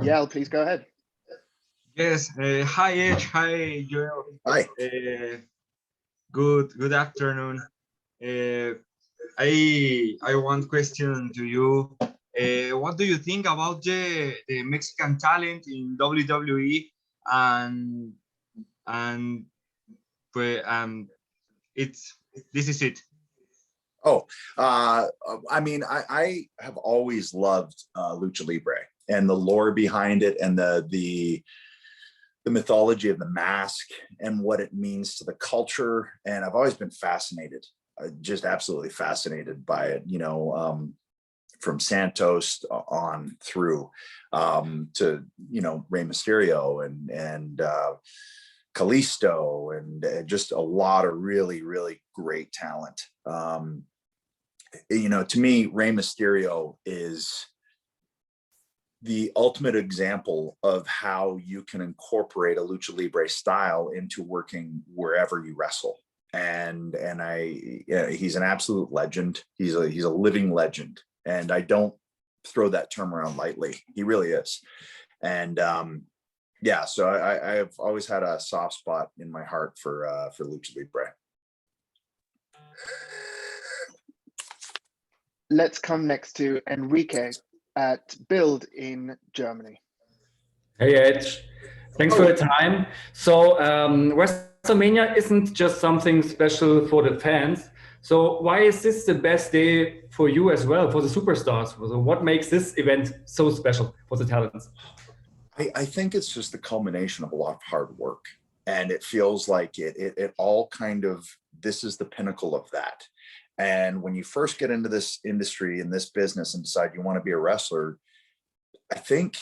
Miguel, please go ahead. Yes. Hi, Edge. Hi, Joel. Hi. Good afternoon. I want question to you. What do you think about the Mexican talent in WWE and this is it. Oh, I mean, I have always loved Lucha Libre and the lore behind it, and the mythology of the mask and what it means to the culture. And I've always been fascinated, just absolutely fascinated by it, you know, from Santos on through to, you know, Rey Mysterio and Kalisto, and just a lot of really, really great talent. You know, to me, Rey Mysterio is the ultimate example of how you can incorporate a Lucha Libre style into working wherever you wrestle. And he's an absolute legend. He's a living legend. And I don't throw that term around lightly. He really is. And yeah, so I've always had a soft spot in my heart for Lucha Libre. Let's come next to Enrique at Build in Germany. Hey, Edge. Thanks for your time. So WrestleMania isn't just something special for the fans. So why is this the best day for you as well, for the superstars? So what makes this event so special for the talents? I think it's just the culmination of a lot of hard work. And it feels like it all kind of, this is the pinnacle of that. And when you first get into this industry and this business and decide you want to be a wrestler, I think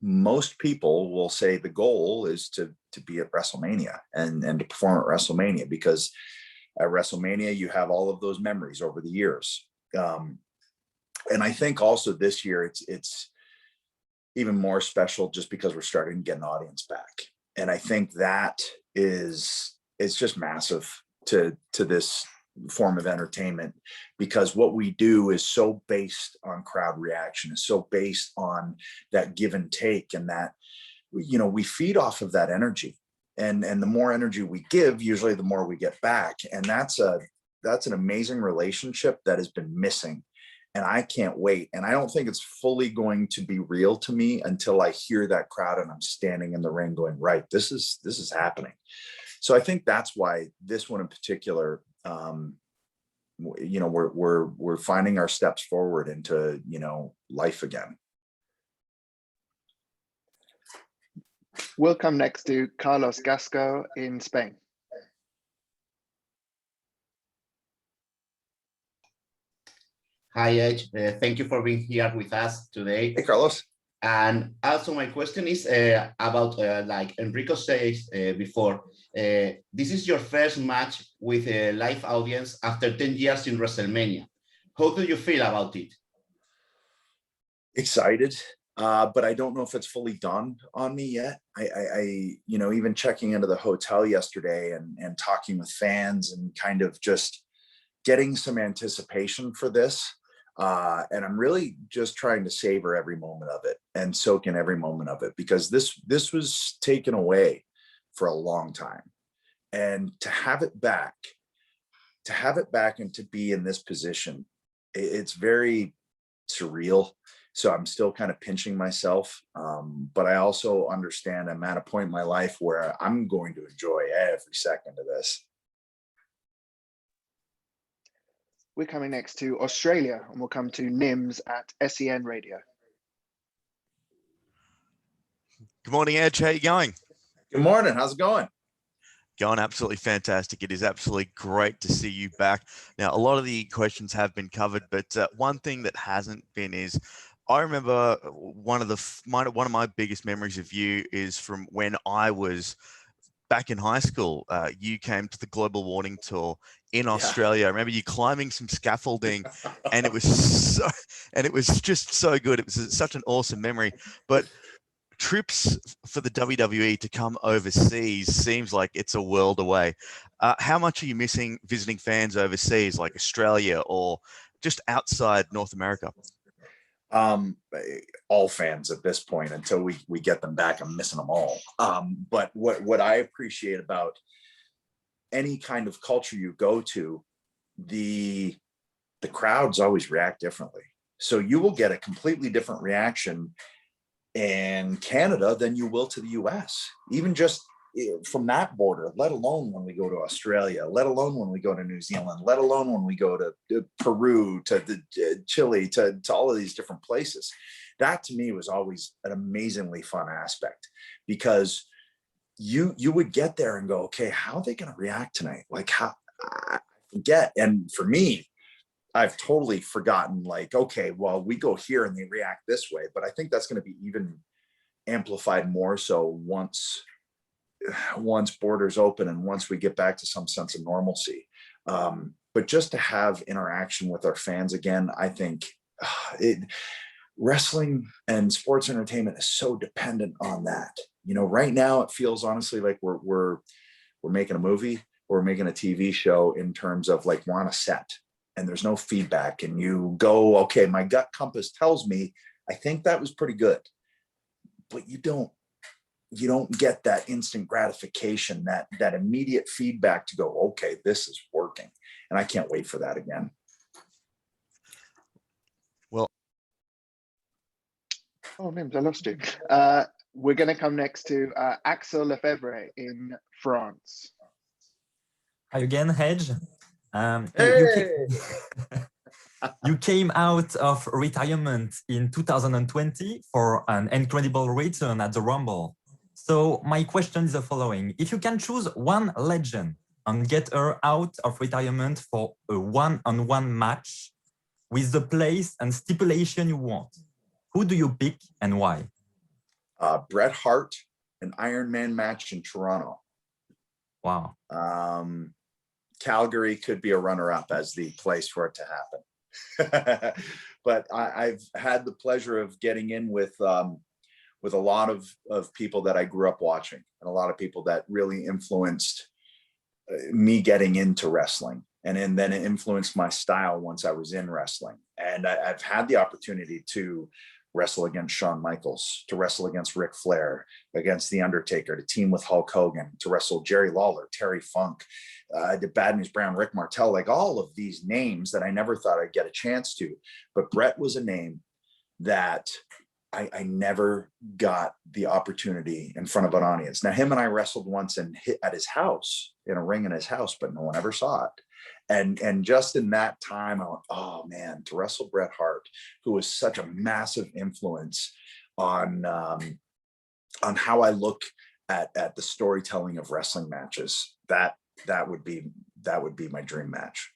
most people will say the goal is to be at WrestleMania and to perform at WrestleMania, because at WrestleMania, you have all of those memories over the years. And I think also this year, it's even more special just because we're starting to get an audience back. And I think that it's just massive to this form of entertainment, because what we do is so based on crowd reaction, is so based on that give and take, and that, you know, we feed off of that energy, and the more energy we give, usually the more we get back. And that's an amazing relationship that has been missing, and I can't wait. And I don't think it's fully going to be real to me until I hear that crowd and I'm standing in the ring going, right, this is happening. So I think that's why this one in particular, you know, we're finding our steps forward into, you know, life again. We'll come next to Carlos Gasco in Spain. Hi, Edge. Thank you for being here with us today. Hey, Carlos. And also my question is about, like Enrico says before, this is your first match with a live audience after 10 years in WrestleMania. How do you feel about it? Excited, but I don't know if it's fully done on me yet. I you know, even checking into the hotel yesterday and talking with fans and kind of just getting some anticipation for this. And I'm really just trying to savor every moment of it and soak in every moment of it, because this was taken away for a long time. And to have it back and to be in this position, it's very surreal. So I'm still kind of pinching myself. But I also understand I'm at a point in my life where I'm going to enjoy every second of this. We're coming next to Australia, and we'll come to Nims at SEN Radio. Good morning, Edge. How you going? Good morning. How's it going? Going absolutely fantastic. It is absolutely great to see you back. Now, a lot of the questions have been covered, but one thing that hasn't been is, I remember one of my biggest memories of you is from when I was back in high school. You came to the Global Warning Tour in Australia. I remember you climbing some scaffolding, and it was just so good. It was such an awesome memory. But trips for the WWE to come overseas seems like it's a world away. How much are you missing visiting fans overseas, like Australia or just outside North America? All fans at this point, until we get them back. I'm missing them all. But what I appreciate about any kind of culture you go to, the crowds always react differently. So you will get a completely different reaction in Canada than you will to the US, even just from that border, let alone when we go to Australia, let alone when we go to New Zealand, let alone when we go to Peru, to Chile, to all of these different places. That to me was always an amazingly fun aspect, because you would get there and go, okay, how are they going to react tonight? Like, how I forget. And for me, I've totally forgotten, like, okay, well, we go here and they react this way. But I think that's going to be even amplified more so once borders open and once we get back to some sense of normalcy. But just to have interaction with our fans again, I think wrestling and sports entertainment is so dependent on that. You know, right now it feels honestly like we're making a movie, or we're making a TV show, in terms of like we're on a set and there's no feedback, and you go, okay, my gut compass tells me I think that was pretty good, but you don't get that instant gratification, that immediate feedback to go, okay, this is working. And I can't wait for that again. Well, oh, Nims, I lost you. We're going to come next to Axel Lefebvre in France. Hi again, Hedge. Hey! You came out of retirement in 2020 for an incredible return at the Rumble. So my question is the following. If you can choose one legend and get her out of retirement for a one-on-one match with the place and stipulation you want, who do you pick and why? Bret Hart, an Iron Man match in Toronto. Wow. Calgary could be a runner-up as the place for it to happen. But I've had the pleasure of getting in with a lot of people that I grew up watching, and a lot of people that really influenced me getting into wrestling, and then it influenced my style once I was in wrestling. And I've had the opportunity to wrestle against Shawn Michaels, to wrestle against Ric Flair, against The Undertaker, to team with Hulk Hogan, to wrestle Jerry Lawler, Terry Funk, the Bad News Brown, Rick Martel, like all of these names that I never thought I'd get a chance to. But Bret was a name that I never got the opportunity in front of an audience. Now, him and I wrestled once and hit at his house, in a ring in his house, but no one ever saw it. And just in that time, I went, oh man, to wrestle Bret Hart, who was such a massive influence on how I look at the storytelling of wrestling matches. That would be my dream match.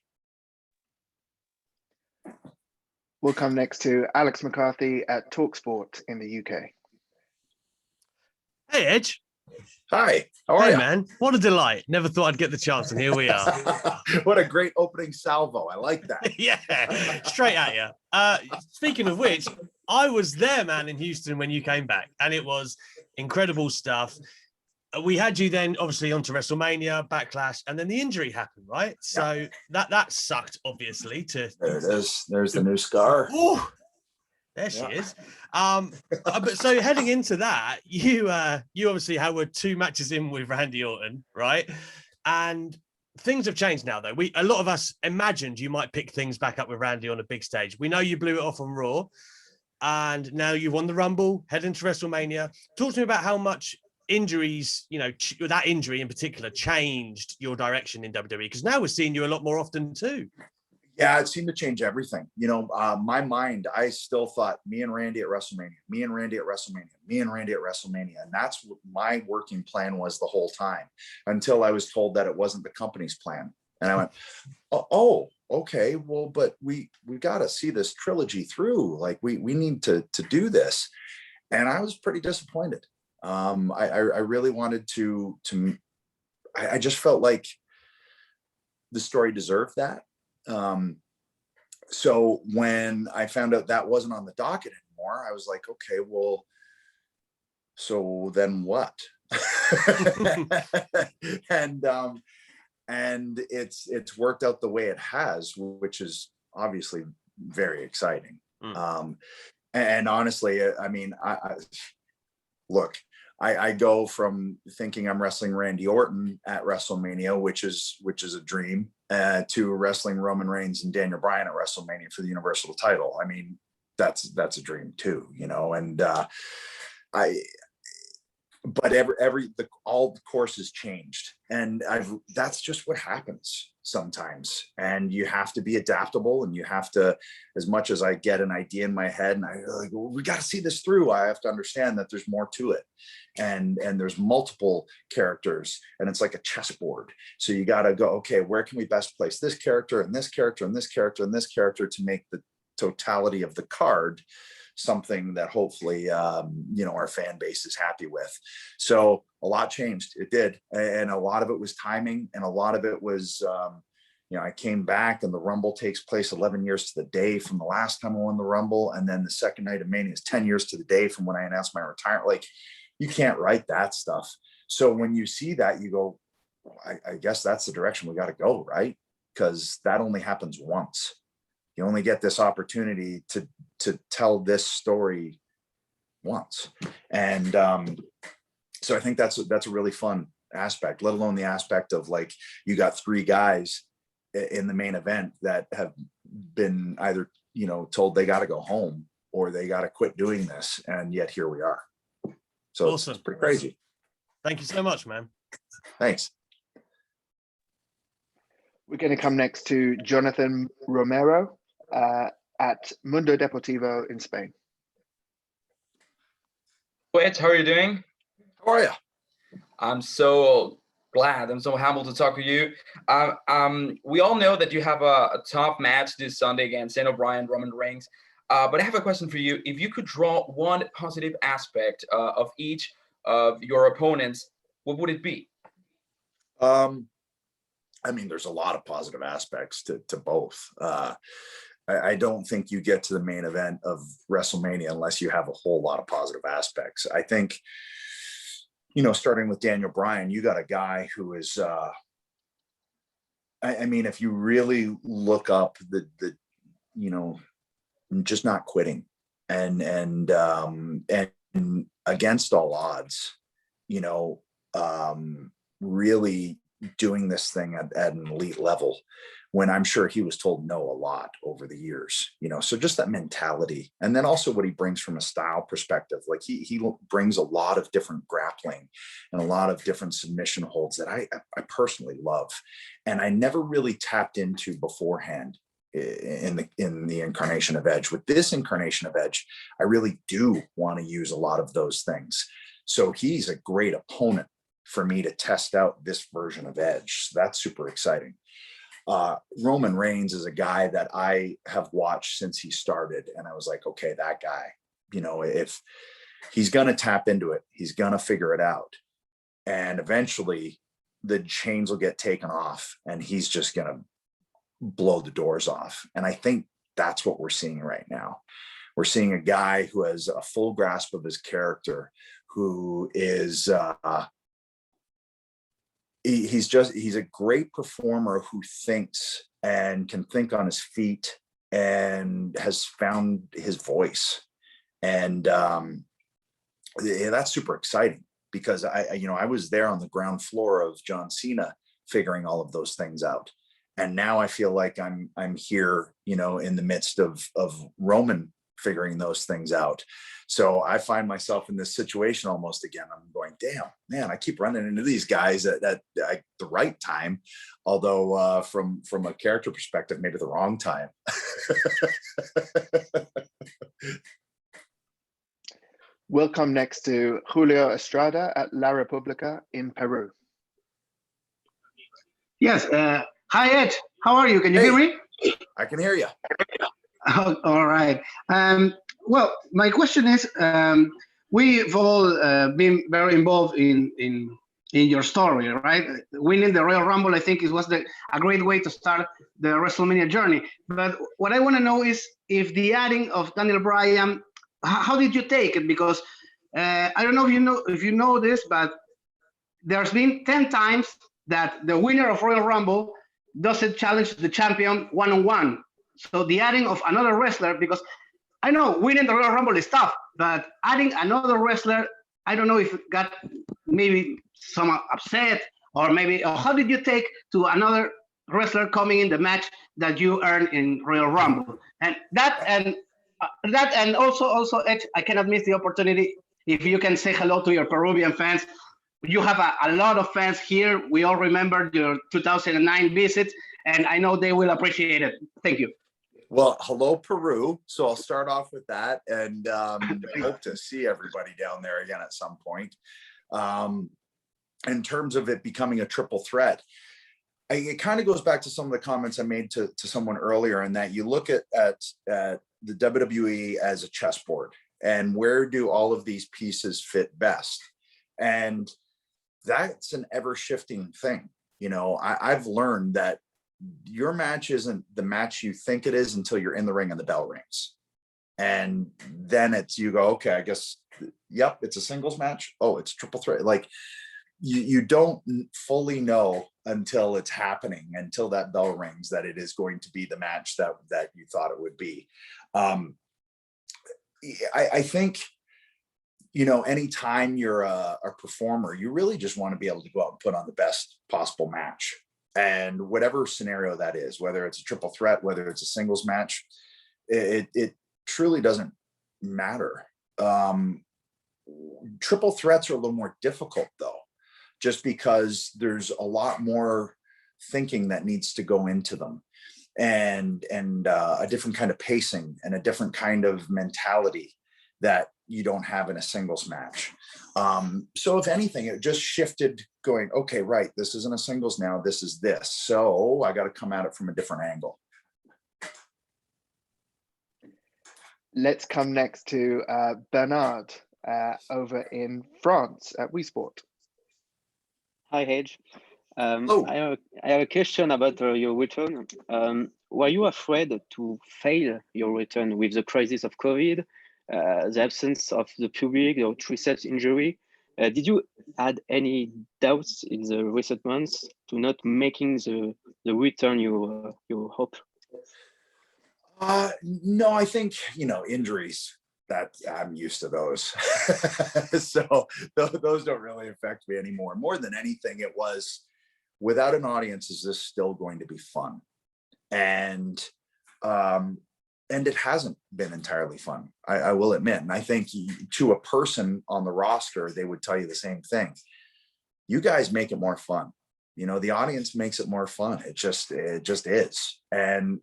We'll come next to Alex McCarthy at TalkSport in the UK. Hey, Edge. Hi, how are Hey, you? man. What a delight. Never thought I'd get the chance, and here we are. What a great opening salvo. I like that. Yeah, straight at you. Speaking of which, I was there, man, in Houston when you came back, and it was incredible stuff. We had you then, obviously, onto WrestleMania, Backlash, and then the injury happened, right? So that sucked, obviously. There it is. There's the new scar. Ooh, there she is. But so heading into that, you obviously were 2 matches in with Randy Orton, right? And things have changed now, though. A lot of us imagined you might pick things back up with Randy on a big stage. We know you blew it off on Raw, and now you won the Rumble, heading to WrestleMania. Talk to me about how much injuries, that injury in particular, changed your direction in WWE, because now we're seeing you a lot more often too. Yeah, it seemed to change everything. My mind, I still thought me and Randy at WrestleMania, me and Randy at WrestleMania, me and Randy at WrestleMania. And that's what my working plan was the whole time, until I was told that it wasn't the company's plan. And I went, oh, okay, well, but we got to see this trilogy through. Like we need to do this. And I was pretty disappointed. I really wanted to I just felt like the story deserved that. So when I found out that wasn't on the docket anymore, I was like, okay, well, so then what? and it's worked out the way it has, which is obviously very exciting. And honestly, I mean, look, I go from thinking I'm wrestling Randy Orton at WrestleMania, which is a dream, to wrestling Roman Reigns and Daniel Bryan at WrestleMania for the Universal title. I mean, that's a dream too, you know. And but all the courses changed, and that's just what happens sometimes. And you have to be adaptable, and you have to, as much as I get an idea in my head and I like, well, we got to see this through, I have to understand that there's more to it, and there's multiple characters, and it's like a chessboard. So you got to go, okay, where can we best place this character and this character and this character and this character to make the totality of the card something that hopefully you know, our fan base is happy with. So a lot changed. It did, and a lot of it was timing, and a lot of it was you know, I came back, and the Rumble takes place 11 years to the day from the last time I won the Rumble, and then the second night of Mania is 10 years to the day from when I announced my retirement. Like, you can't write that stuff. So when you see that, you go, I guess that's the direction we got to go, right? Because that only happens once. You only get this opportunity to tell this story once. And so I think that's a really fun aspect, let alone the aspect of, like, you got 3 guys in the main event that have been either, you know, told they got to go home or they got to quit doing this. And yet here we are. So awesome. It's pretty crazy. Thank you so much, man. Thanks. We're going to come next to Jonathan Romero at Mundo Deportivo in Spain. Ed, how are you doing? How are you? I'm so glad. I'm so humbled to talk to you. We all know that you have a tough match this Sunday against Daniel Bryan, Roman Reigns. But I have a question for you. If you could draw one positive aspect of each of your opponents, what would it be? I mean, there's a lot of positive aspects to both. I don't think you get to the main event of WrestleMania unless you have a whole lot of positive aspects. I think, you know, starting with Daniel Bryan, you got a guy who is, I mean, if you really look up the you know, just not quitting and against all odds, you know, really doing this thing at an elite level, when I'm sure he was told no a lot over the years, you know. So just that mentality, and then also what he brings from a style perspective, like he brings a lot of different grappling and a lot of different submission holds that I personally love, and I never really tapped into beforehand in the incarnation of Edge. With this incarnation of Edge, I really do want to use a lot of those things. So he's a great opponent for me to test out this version of Edge. So that's super exciting. Roman Reigns is a guy that I have watched since he started, and I was like, okay, that guy, you know, if he's going to tap into it, he's going to figure it out, and eventually the chains will get taken off and he's just going to blow the doors off. And I think that's what we're seeing right now. We're seeing a guy who has a full grasp of his character, who is he's a great performer who thinks and can think on his feet and has found his voice. And that's super exciting, because I was there on the ground floor of John Cena figuring all of those things out. And now I feel like I'm here, you know, in the midst of Roman figuring those things out. So I find myself in this situation almost again. I'm going, damn, man, I keep running into these guys at the right time, although from a character perspective, maybe the wrong time. We'll come next to Julio Estrada at La República in Peru. Yes. Hi, Ed. How are you? Can you hear me? I can hear you. Oh, all right. Well, my question is, we've all been very involved in your story, right? Winning the Royal Rumble, I think, was a great way to start the WrestleMania journey. But what I want to know is, if the adding of Daniel Bryan, how did you take it? Because I don't know if you know this, but there's been 10 times that the winner of Royal Rumble doesn't challenge the champion one-on-one. So the adding of another wrestler, because I know winning the Royal Rumble is tough, but adding another wrestler, I don't know if it got maybe some upset, or maybe how did you take to another wrestler coming in the match that you earned in Royal Rumble? And also Edge, I cannot miss the opportunity if you can say hello to your Peruvian fans. You have a lot of fans here. We all remember your 2009 visit, and I know they will appreciate it. Thank you. Well, hello, Peru. So I'll start off with that, and hope to see everybody down there again at some point. In terms of it becoming a triple threat, it kind of goes back to some of the comments I made to someone earlier, in that you look at the WWE as a chessboard, and where do all of these pieces fit best? And that's an ever-shifting thing. You know, I've learned that your match isn't the match you think it is until you're in the ring and the bell rings. And then you go, okay, I guess, yep, it's a singles match. Oh, it's triple threat. Like you don't fully know until it's happening, until that bell rings, that it is going to be the match that you thought it would be. I think, you know, anytime you're a performer, you really just want to be able to go out and put on the best possible match. And whatever scenario that is, whether it's a triple threat, whether it's a singles match, it truly doesn't matter. Triple threats are a little more difficult though, just because there's a lot more thinking that needs to go into them, and a different kind of pacing and a different kind of mentality that you don't have in a singles match. So if anything, it just shifted, going, okay, right, this isn't a singles now, this is this. So I got to come at it from a different angle. Let's come next to Bernard over in France at Wii Sport. Hi, Edge. I have a question about your return. Were you afraid to fail your return with the crisis of COVID? The absence of the public, your triceps injury. Did you add any doubts in the recent months to not making the return you hope? No, I think, you know, injuries, that I'm used to those. So those don't really affect me anymore. More than anything, it was, without an audience, is this still going to be fun? And it hasn't been entirely fun, I will admit. And I think to a person on the roster, they would tell you the same thing. You guys make it more fun. You know, the audience makes it more fun. It just is. And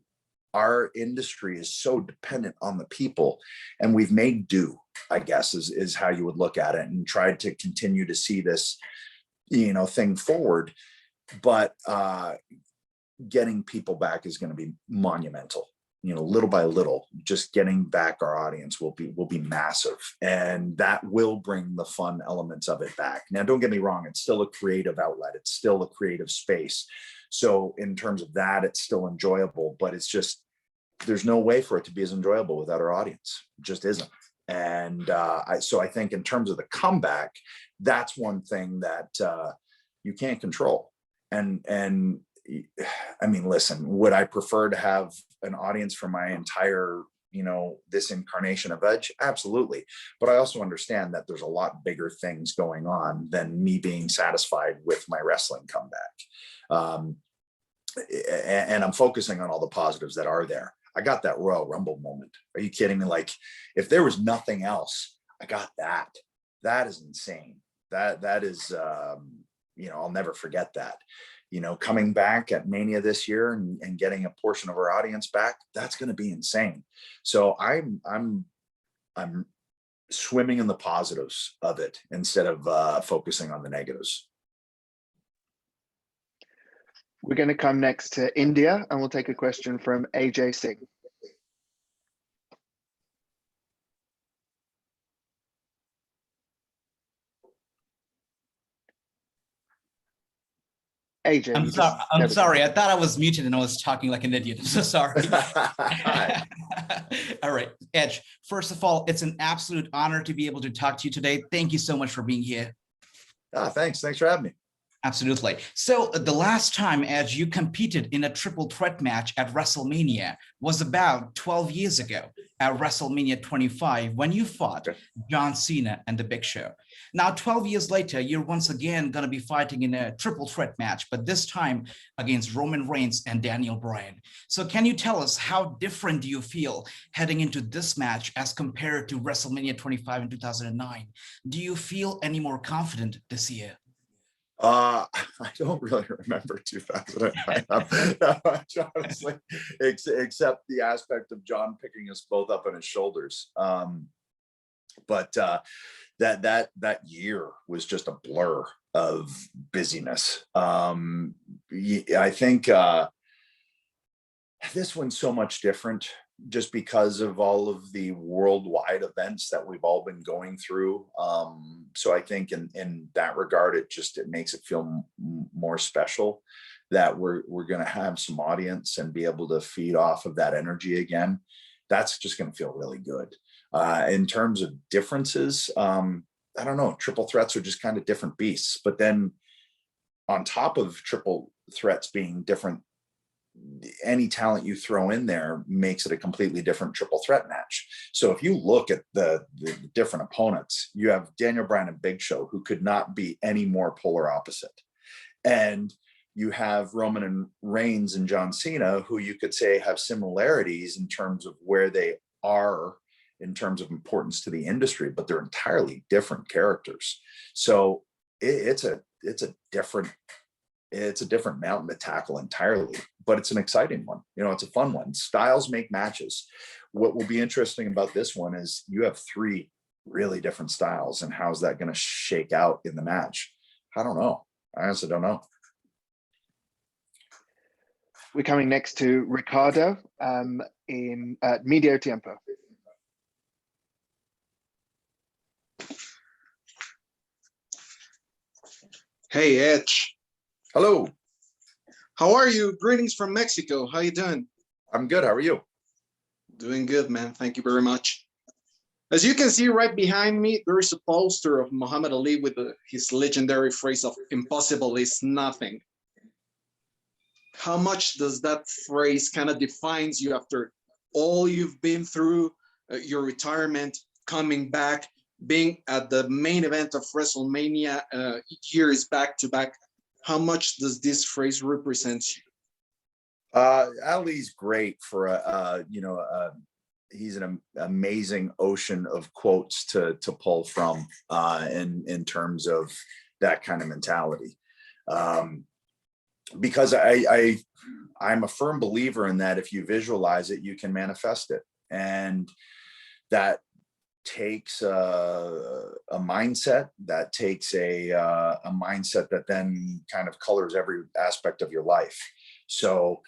our industry is so dependent on the people, and we've made do, I guess, is how you would look at it, and tried to continue to see this, you know, thing forward. But getting people back is going to be monumental. You know, little by little, just getting back our audience will be massive, and that will bring the fun elements of it back. Now, don't get me wrong, it's still a creative outlet, it's still a creative space. So in terms of that, it's still enjoyable, but it's just, there's no way for it to be as enjoyable without our audience. It just isn't. And so I think in terms of the comeback, that's one thing that you can't control. And I mean, listen, would I prefer to have an audience for my entire, you know, this incarnation of Edge? Absolutely. But I also understand that there's a lot bigger things going on than me being satisfied with my wrestling comeback. And I'm focusing on all the positives that are there. I got that Royal Rumble moment. Are you kidding me? Like, if there was nothing else, I got that. That is insane. That is, you know, I'll never forget that. You know, coming back at Mania this year and getting a portion of our audience back, that's going to be insane. So I'm swimming in the positives of it instead of focusing on the negatives. We're going to come next to India, and we'll take a question from AJ Singh. AJ, I'm sorry. I thought I was muted and I was talking like an idiot. I'm so sorry. All right, Edge. First of all, it's an absolute honor to be able to talk to you today. Thank you so much for being here. Thanks for having me. Absolutely. So the last time, Edge, you competed in a triple threat match at WrestleMania was about 12 years ago at WrestleMania 25 when you fought John Cena and The Big Show. Now, 12 years later, you're once again going to be fighting in a triple threat match, but this time against Roman Reigns and Daniel Bryan. So can you tell us how different do you feel heading into this match as compared to WrestleMania 25 in 2009? Do you feel any more confident this year? I don't really remember 2009 that much, honestly, except the aspect of John picking us both up on his shoulders. But that year was just a blur of busyness. I think this one's so much different just because of all of the worldwide events that we've all been going through. So I think in that regard, it makes it feel more special that we're going to have some audience and be able to feed off of that energy again. That's just going to feel really good. In terms of differences, I don't know, triple threats are just kind of different beasts. But then on top of triple threats being different, any talent you throw in there makes it a completely different triple threat match. So if you look at the different opponents, you have Daniel Bryan and Big Show, who could not be any more polar opposite. And you have Roman and Reigns and John Cena, who you could say have similarities in terms of where they are in terms of importance to the industry, but they're entirely different characters. So it's a different mountain to tackle entirely, but it's an exciting one. You know, it's a fun one. Styles make matches. What will be interesting about this one is you have 3 really different styles, and how's that going to shake out in the match? I don't know. I honestly don't know. We're coming next to Ricardo in Medio Tiempo. Hey, Edge. Hello. How are you? Greetings from Mexico. How you doing? I'm good. How are you? Doing good, man. Thank you very much. As you can see right behind me, there is a poster of Muhammad Ali with his legendary phrase of "impossible is nothing." How much does that phrase kind of defines you after all you've been through, your retirement, coming back, being at the main event of WrestleMania years back to back? How much does this phrase represent you? Ali's great for he's an amazing ocean of quotes to pull from in terms of that kind of mentality. Because I'm a firm believer in that if you visualize it, you can manifest it. And that takes a mindset, that takes a mindset that then kind of colors every aspect of your life. So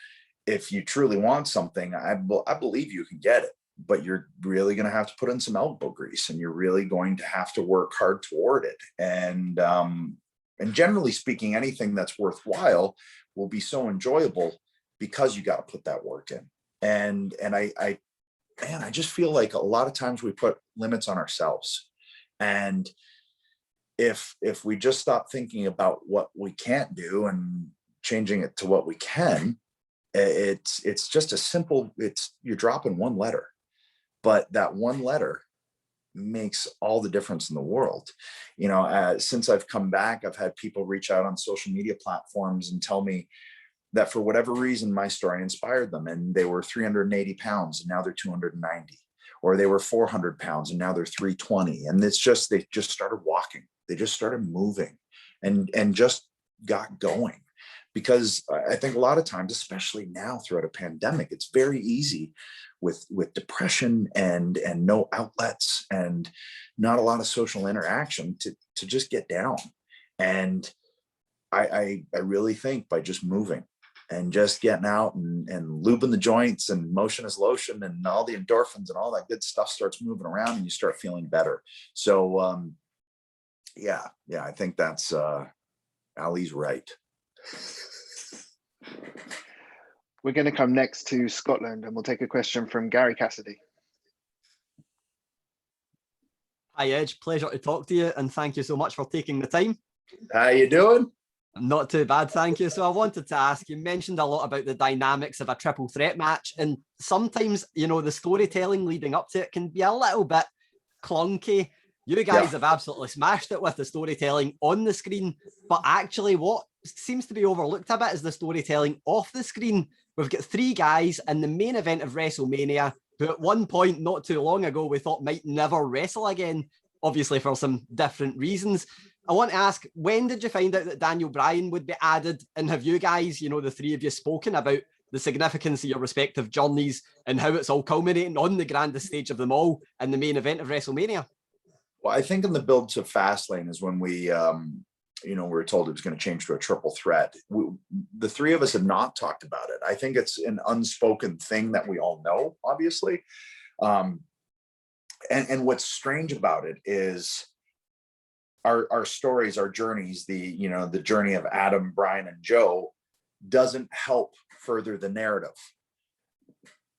if you truly want something, I believe you can get it, but you're really going to have to put in some elbow grease, and you're really going to have to work hard toward it. And generally speaking, anything that's worthwhile will be so enjoyable because you got to put that work in. And I just feel like a lot of times we put limits on ourselves. And if we just stop thinking about what we can't do and changing it to what we can, it's just a simple, you're dropping one letter, but that one letter makes all the difference in the world. You know, since I've come back, I've had people reach out on social media platforms and tell me that for whatever reason, my story inspired them, and they were 380 pounds and now they're 290, or they were 400 pounds and now they're 320. And it's just, they just started walking. They just started moving and just got going. Because I think a lot of times, especially now throughout a pandemic, it's very easy with depression and no outlets and not a lot of social interaction to just get down. And I really think by just moving and just getting out and lubing the joints and motion is lotion and all the endorphins and all that good stuff starts moving around and you start feeling better. So yeah, I think that's Ali's right. We're going to come next to Scotland, and we'll take a question from Gary Cassidy. Hi, Edge. Pleasure to talk to you, and thank you so much for taking the time. How you doing? Not too bad, thank you. So I wanted to ask, you mentioned a lot about the dynamics of a triple threat match, and sometimes, you know, the storytelling leading up to it can be a little bit clunky. You guys have absolutely smashed it with the storytelling on the screen, but actually what seems to be overlooked a bit is the storytelling off the screen. We've got 3 guys in the main event of WrestleMania who at one point not too long ago we thought might never wrestle again, obviously for some different reasons. I want to ask, when did you find out that Daniel Bryan would be added? And have you guys, you know, the 3 of you, spoken about the significance of your respective journeys and how it's all culminating on the grandest stage of them all in the main event of WrestleMania? Well, I think in the build to Fastlane is when we, you know, we were told it was going to change to a triple threat. The 3 of us have not talked about it. I think it's an unspoken thing that we all know, obviously. And what's strange about it is our stories, our journeys, the journey of Adam, Brian, and Joe doesn't help further the narrative.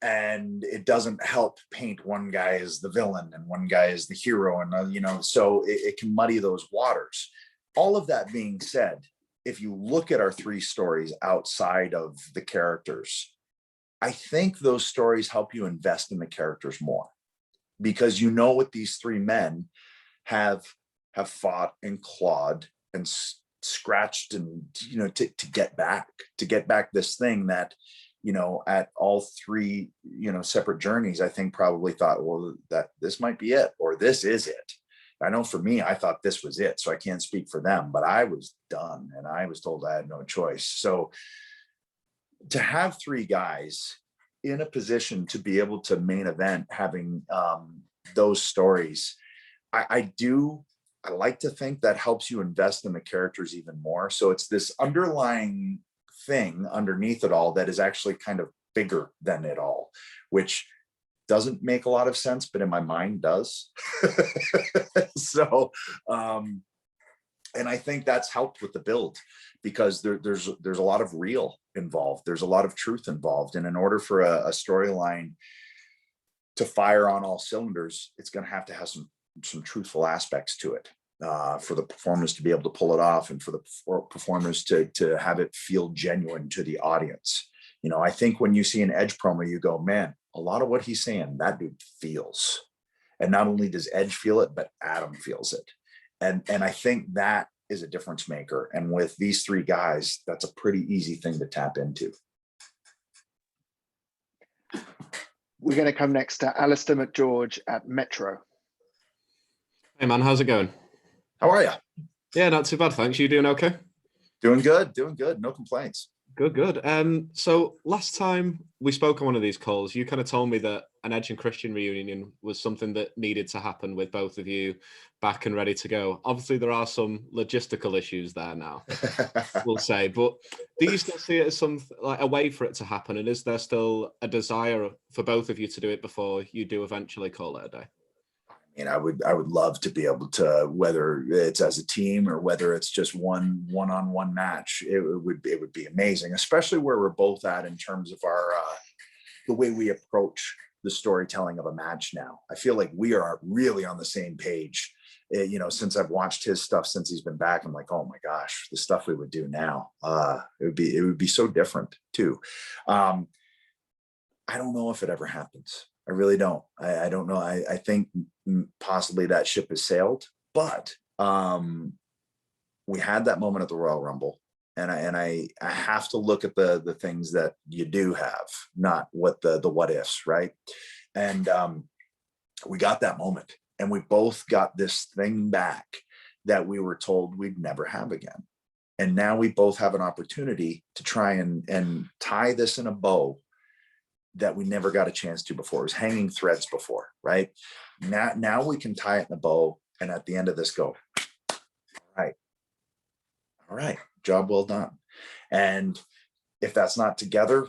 And it doesn't help paint one guy as the villain and one guy as the hero. And, you know, so it can muddy those waters. All of that being said, if you look at our 3 stories outside of the characters, I think those stories help you invest in the characters more, because you know what these 3 men have fought and clawed and scratched and, you know, to get back this thing that, you know, at all 3, you know, separate journeys, I think probably thought, well, that this might be it, or this is it. I know for me, I thought this was it, so I can't speak for them, but I was done and I was told I had no choice. So to have 3 guys in a position to be able to main event, having those stories, I like to think that helps you invest in the characters even more. So it's this underlying thing underneath it all that is actually kind of bigger than it all, which doesn't make a lot of sense, but in my mind does. So, and I think that's helped with the build, because there's a lot of real involved. There's a lot of truth involved. And in order for a storyline to fire on all cylinders, it's going to have some truthful aspects to it, for the performers to be able to pull it off, and for the performers to have it feel genuine to the audience. You know, I think when you see an Edge promo, you go, man, a lot of what he's saying, that dude feels. And not only does Edge feel it, but Adam feels it. And I think that is a difference maker. And with these 3 guys, that's a pretty easy thing to tap into. We're going to come next to Alistair McGeorge at Metro. Hey man, how's it going? How are you? Yeah, not too bad, thanks. You doing okay? Doing good. No complaints. Good. So last time we spoke on one of these calls, you kind of told me that an Edge and Christian reunion was something that needed to happen with both of you back and ready to go. Obviously, there are some logistical issues there now, we'll say. But do you still see it as like a way for it to happen? And is there still a desire for both of you to do it before you do eventually call it a day? And I would love to be able to, whether it's as a team or whether it's just one-on-one match, it would be amazing, especially where we're both at in terms of our the way we approach the storytelling of a match now. I feel like we are really on the same page. You know, since I've watched his stuff since he's been back, I'm like, oh my gosh, the stuff we would do now, it would be so different too. I don't know if it ever happens. I really don't. I don't know. I think possibly that ship has sailed, but we had that moment at the Royal Rumble, and I have to look at the things that you do have, not what the what ifs, right? And we got that moment, and we both got this thing back that we were told we'd never have again. And now we both have an opportunity to try and tie this in a bow that we never got a chance to before. It was hanging threads before, right? Now we can tie it in a bow, and at the end of this go, all right, job well done. And if that's not together,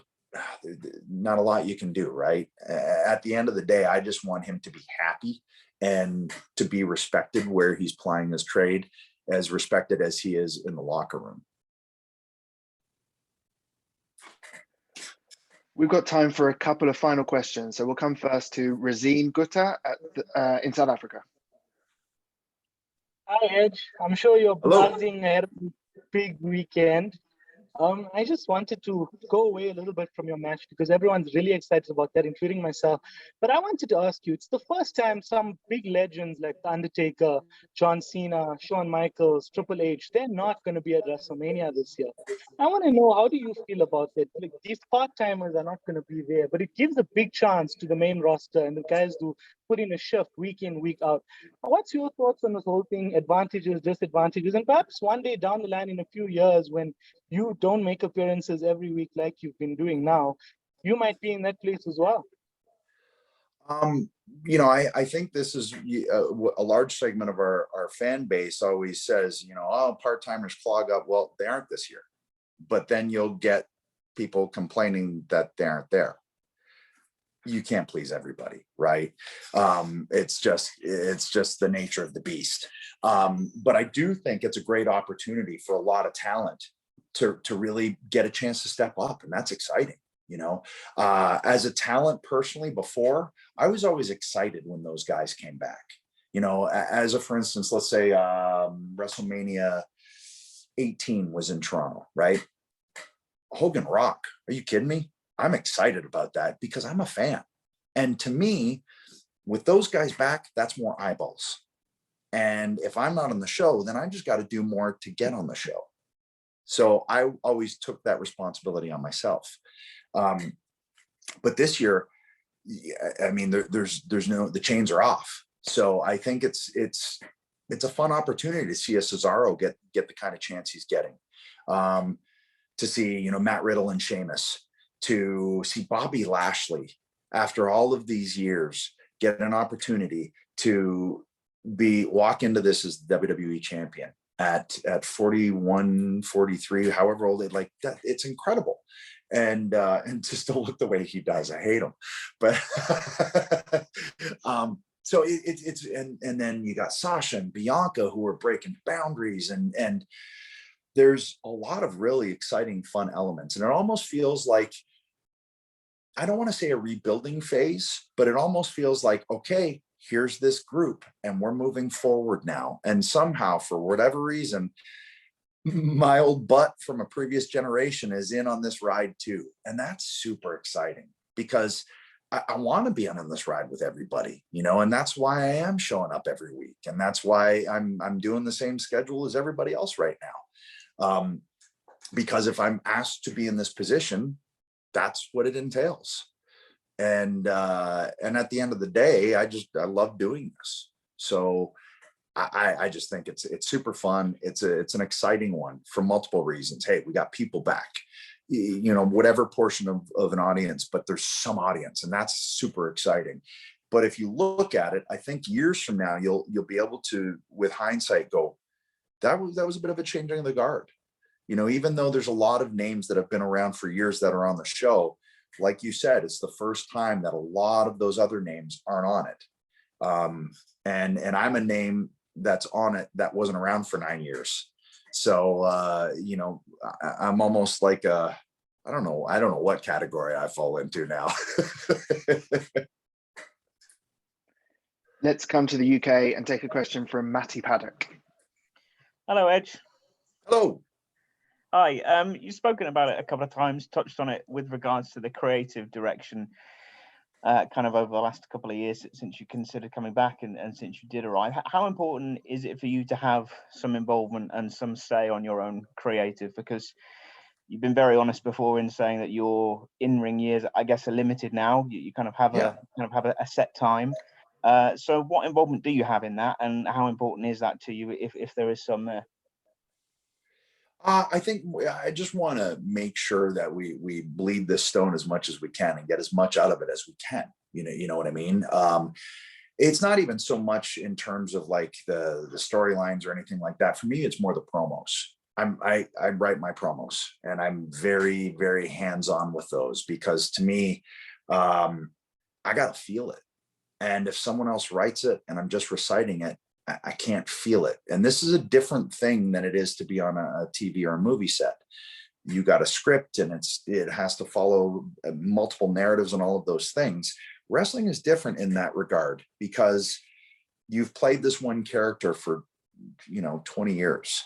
not a lot you can do, right? At the end of the day, I just want him to be happy and to be respected where he's plying his trade, as respected as he is in the locker room. We've got time for a couple of final questions. So we'll come first to Razine Gutta in South Africa. Hi, Edge. I'm sure you're buzzing big weekend. I just wanted to go away a little bit from your match because everyone's really excited about that, including myself. But I wanted to ask you, it's the first time some big legends like The Undertaker, John Cena, Shawn Michaels, Triple H, they're not going to be at WrestleMania this year. I want to know, how do you feel about that? Like, these part-timers are not going to be there, but it gives a big chance to the main roster and the guys who put in a shift week in, week out. What's your thoughts on this whole thing? Advantages, disadvantages, and perhaps one day down the line in a few years when you don't make appearances every week like you've been doing now, you might be in that place as well. You know, I think this is a large segment of our fan base always says, you know, oh, part-timers clog up. Well, they aren't this year, but then you'll get people complaining that they aren't there. You can't please everybody, right? It's just the nature of the beast. But I do think it's a great opportunity for a lot of talent to really get a chance to step up, and that's exciting. You know, as a talent personally, before, I was always excited when those guys came back. You know, as a, for instance, let's say WrestleMania 18 was in Toronto, right? Hogan Rock, are you kidding me? I'm excited about that because I'm a fan. And to me, with those guys back, that's more eyeballs. And if I'm not on the show, then I just got to do more to get on the show. So I always took that responsibility on myself. But this year, I mean, there's no, the chains are off. So I think it's a fun opportunity to see a Cesaro get the kind of chance he's getting. To see, you know, Matt Riddle and Sheamus, to see Bobby Lashley after all of these years get an opportunity to walk into this as WWE champion at 41, 43, however old, like that, it's incredible. And to still look the way he does, I hate him. But so it's and then you got Sasha and Bianca who are breaking boundaries, and there's a lot of really exciting, fun elements. And it almost feels like, I don't want to say a rebuilding phase, but it almost feels like, okay, here's this group and we're moving forward now. And somehow, for whatever reason, my old butt from a previous generation is in on this ride too. And that's super exciting because I want to be on this ride with everybody, you know, and that's why I am showing up every week. And that's why I'm doing the same schedule as everybody else right now. Because if I'm asked to be in this position, that's what it entails. And at the end of the day, I love doing this. So I just think it's super fun. It's an exciting one for multiple reasons. Hey, we got people back, you know, whatever portion of an audience, but there's some audience, and that's super exciting. But if you look at it, I think years from now, you'll be able to, with hindsight, go, that was a bit of a changing of the guard. You know, even though there's a lot of names that have been around for years that are on the show, like you said, it's the first time that a lot of those other names aren't on it. And I'm a name that's on it that wasn't around for 9 years. So, you know, I'm almost like I don't know what category I fall into now. Let's come to the UK and take a question from Matty Paddock. Hello, Edge. Hello. Hi. You've spoken about it a couple of times, touched on it with regards to the creative direction, kind of over the last couple of years since you considered coming back and since you did arrive. How important is it for you to have some involvement and some say on your own creative? Because you've been very honest before in saying that your in-ring years, I guess, are limited now. You kind of have a set time. So what involvement do you have in that, and how important is that to you if there is some there? I think I just want to make sure that we bleed this stone as much as we can and get as much out of it as we can. You know what I mean? It's not even so much in terms of like the storylines or anything like that. For me, it's more the promos. I write my promos, and I'm very, very hands-on with those, because to me, I got to feel it. And if someone else writes it and I'm just reciting it, I can't feel it. And this is a different thing than it is to be on a TV or a movie set. You got a script, and it has to follow multiple narratives and all of those things. Wrestling is different in that regard, because you've played this one character for, 20 years.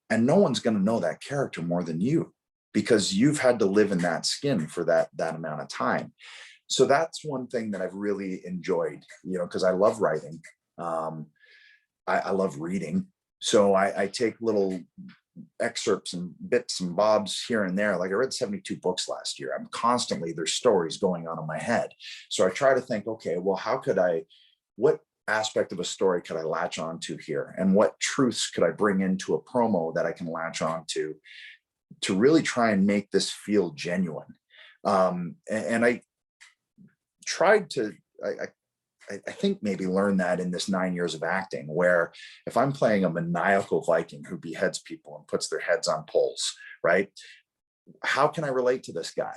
And no one's going to know that character more than you, because you've had to live in that skin for that amount of time. So that's one thing that I've really enjoyed, you know, because I love writing. I love reading. So I take little excerpts and bits and bobs here and there. Like I read 72 books last year. I'm constantly, there's stories going on in my head. So I try to think, okay, well, what aspect of a story could I latch onto here? And what truths could I bring into a promo that I can latch onto to really try and make this feel genuine? And I tried to, I think maybe learn that in this 9 years of acting, where if I'm playing a maniacal Viking who beheads people and puts their heads on poles, right? How can I relate to this guy?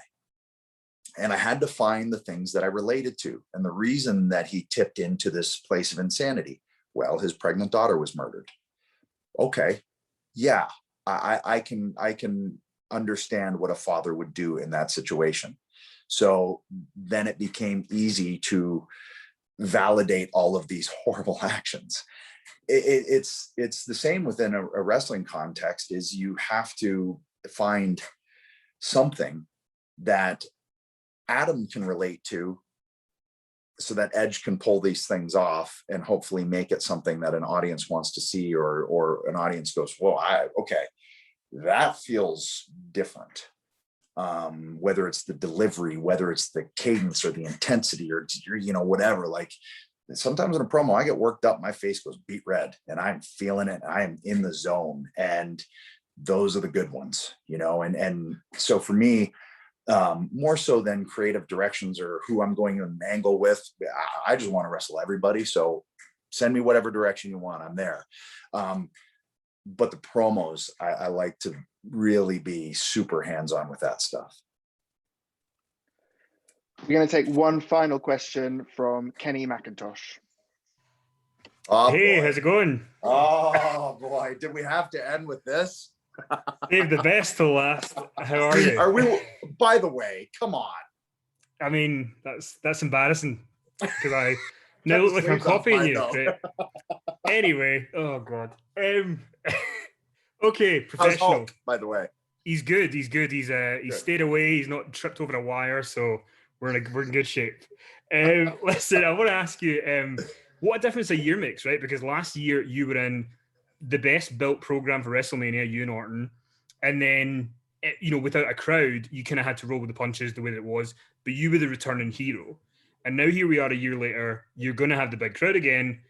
And I had to find the things that I related to. And the reason that he tipped into this place of insanity, well, his pregnant daughter was murdered. Okay, yeah, I can understand what a father would do in that situation. So then it became easy to validate all of these horrible actions. It's the same within a wrestling context, is you have to find something that Adam can relate to so that Edge can pull these things off and hopefully make it something that an audience wants to see, or an audience goes, whoa, okay, that feels different. Whether it's the delivery, whether it's the cadence or the intensity, or, you know, whatever. Like sometimes in a promo, I get worked up, my face goes beet red and I'm feeling it. I am in the zone, and those are the good ones, you know? And so for me, more so than creative directions or who I'm going to angle with, I just want to wrestle everybody. So send me whatever direction you want, I'm there. But the promos, I like to really be super hands-on with that stuff. We're going to take one final question from Kenny McIntosh. Oh, hey, boy. How's it going? Oh boy, did we have to end with this? Save the best till last. How are you? Are we? By the way, come on. I mean, that's embarrassing because I now look like I'm copying you. Right? Anyway, oh god. Okay, professional. How's Hulk, by the way? He's good. He's good. He's stayed away. He's not tripped over a wire, so we're in good shape. Listen, I want to ask you, what a difference a year makes, right? Because last year you were in the best built program for WrestleMania, you and Orton, and then you know, without a crowd, you kind of had to roll with the punches the way that it was. But you were the returning hero, and now here we are a year later. You're going to have the big crowd again,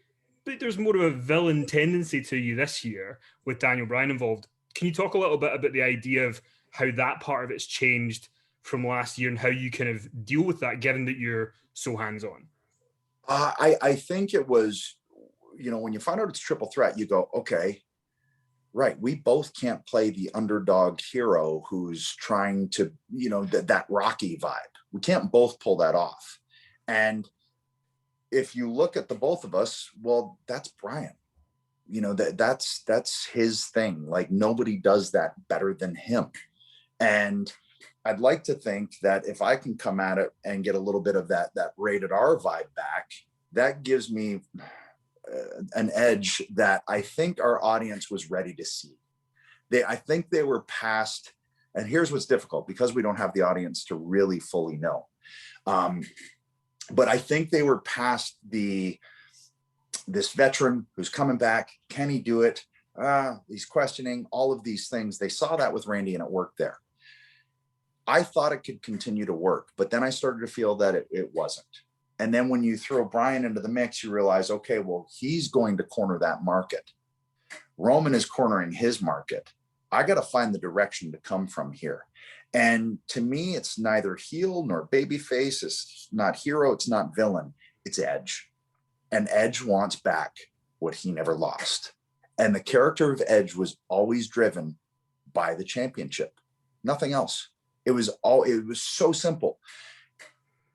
but there's more of a villain tendency to you this year with Daniel Bryan involved. Can you talk a little bit about the idea of how that part of it's changed from last year and how you kind of deal with that, given that you're so hands-on? I think it was, you know, when you find out it's triple threat, you go, okay, right. We both can't play the underdog hero who's trying to, you know, that Rocky vibe. We can't both pull that off. And if you look at the both of us, well, that's Bryan. You know, that's his thing. Like nobody does that better than him. And I'd like to think that if I can come at it and get a little bit of that rated R vibe back, that gives me an edge that I think our audience was ready to see. I think they were past, and here's what's difficult because we don't have the audience to really fully know. But I think they were past this veteran who's coming back. Can he do it? He's questioning all of these things. They saw that with Randy and it worked there. I thought it could continue to work, but then I started to feel that it wasn't. And then when you throw Bryan into the mix, you realize, okay, well, he's going to corner that market. Roman is cornering his market. I got to find the direction to come from here. And to me, it's neither heel nor babyface. It's not hero. It's not villain. It's Edge. And Edge wants back what he never lost. And the character of Edge was always driven by the championship. Nothing else. It was so simple.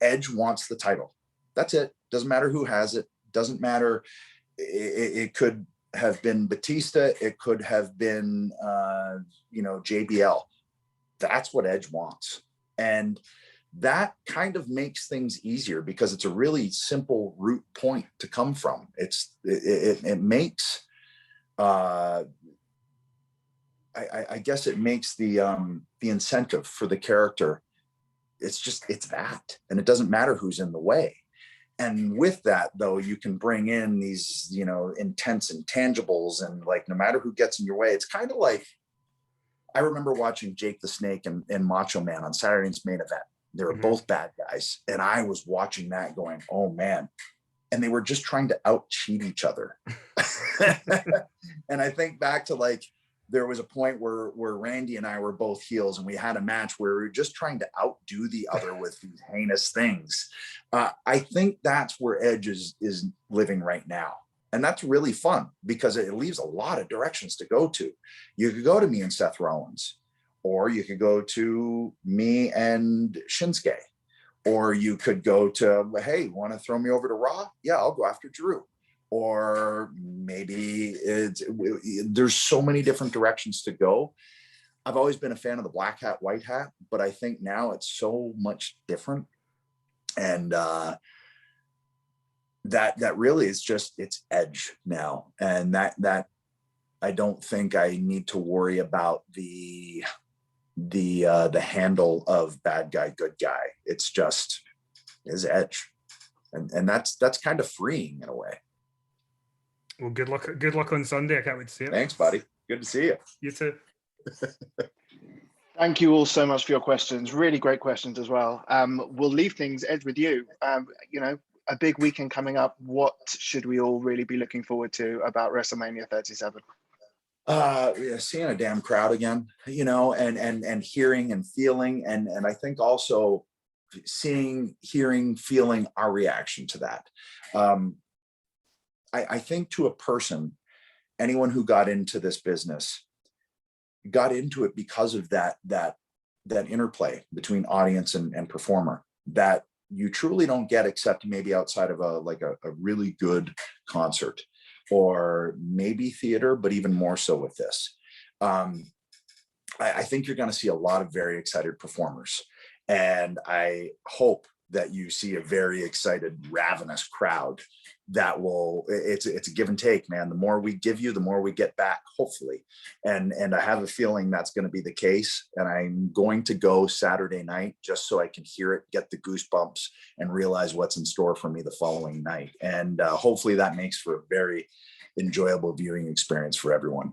Edge wants the title. That's it. Doesn't matter who has it. Doesn't matter. It could have been Batista. It could have been, JBL. That's what Edge wants. And that kind of makes things easier because it's a really simple root point to come from. It makes I guess it makes the incentive for the character. It's that, and it doesn't matter who's in the way. And with that, though, you can bring in these, you know, intense intangibles, and like, no matter who gets in your way, it's kind of like, I remember watching Jake the Snake and Macho Man on Saturday Night's Main Event. They were both bad guys. And I was watching that going, oh man. And they were just trying to out-cheat each other. And I think back to, like, there was a point where Randy and I were both heels, and we had a match where we were just trying to outdo the other with these heinous things. I think that's where Edge is living right now. And that's really fun because it leaves a lot of directions to go to. You could go to me and Seth Rollins, or you could go to me and Shinsuke, or you could go to, hey, want to throw me over to Raw? Yeah, I'll go after Drew. Or maybe there's so many different directions to go. I've always been a fan of the black hat, white hat, but I think now it's so much different. And that really is just, it's Edge now. And that I don't think I need to worry about the handle of bad guy, good guy. It's just is Edge. And that's kind of freeing in a way. Well, good luck on Sunday. I can't wait to see it. Thanks, buddy. Good to see you. You too. Thank you all so much for your questions. Really great questions as well. We'll leave things, Edge, with you. You know, a big weekend coming up. What should we all really be looking forward to about WrestleMania 37? Yeah, seeing a damn crowd again, you know, and hearing and feeling, and I think also seeing, hearing, feeling our reaction to that. I think to a person, anyone who got into this business got into it because of that interplay between audience and performer that you truly don't get except maybe outside of a really good concert, or maybe theater, but even more so with this. I think you're going to see a lot of very excited performers, and I hope that you see a very excited, ravenous crowd that will, it's a give and take, man. The more we give you, the more we get back, hopefully. And I have a feeling that's going to be the case. And I'm going to go Saturday night just so I can hear it, get the goosebumps, and realize what's in store for me the following night. And hopefully that makes for a very enjoyable viewing experience for everyone.